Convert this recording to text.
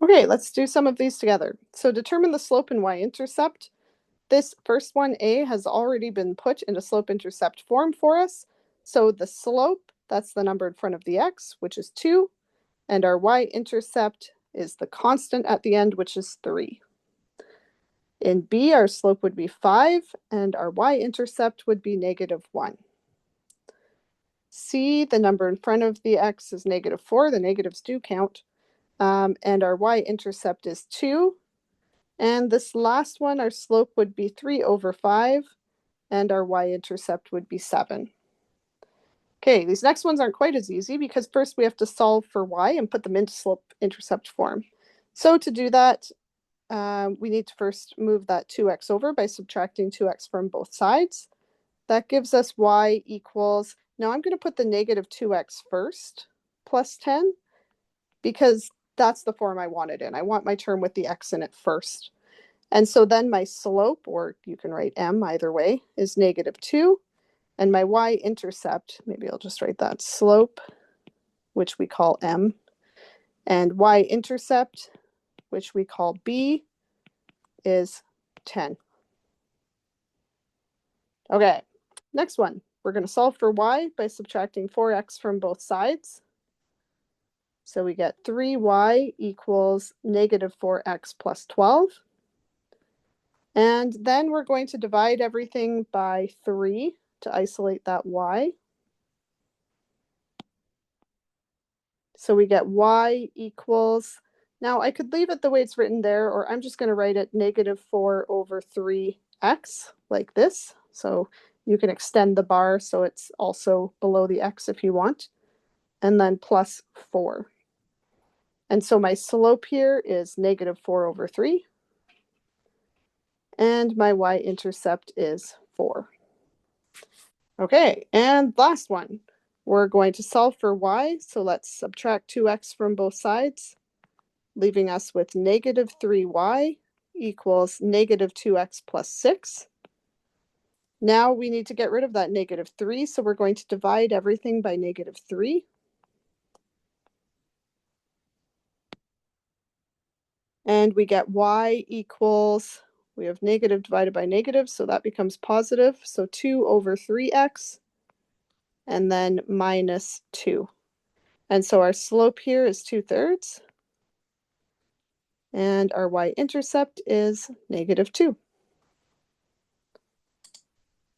Okay, let's do some of these together. So determine the slope and y-intercept. This first one, A, has already been put in a slope-intercept form for us. So the slope, that's the number in front of the x, which is 2, and our y-intercept is the constant at the end, which is 3. In B, our slope would be 5, and our y-intercept would be -1. C, the number in front of the x is -4. The negatives do count. And our y-intercept is 2. And this last one, our slope would be 3/5, and our y-intercept would be 7. Okay, these next ones aren't quite as easy because first we have to solve for y and put them into slope-intercept form. So to do that, we need to first move that 2x over by subtracting 2x from both sides. That gives us y equals, now I'm going to put the -2x first, plus 10, because that's the form I want it in. I want my term with the x in it first. And so then my slope, or you can write m either way, is -2. And my y-intercept, maybe I'll just write that, slope, which we call m, and y-intercept, which we call b, is 10. Okay, next one. We're going to solve for y by subtracting 4x from both sides. So we get 3y equals -4x plus 12. And then we're going to divide everything by 3 to isolate that y. So we get y equals, now I could leave it the way it's written there, or I'm just going to write it -4/3x, like this. So you can extend the bar so it's also below the x if you want. And then plus 4. And so my slope here is -4/3. And my y-intercept is 4. Okay, and last one. We're going to solve for y, so let's subtract 2x from both sides, leaving us with -3y equals -2x plus 6. Now we need to get rid of that -3, so we're going to divide everything by -3. And we get y equals, we have negative divided by negative, so that becomes positive. So 2/3x, and then -2. And so our slope here is 2/3. And our y-intercept is -2.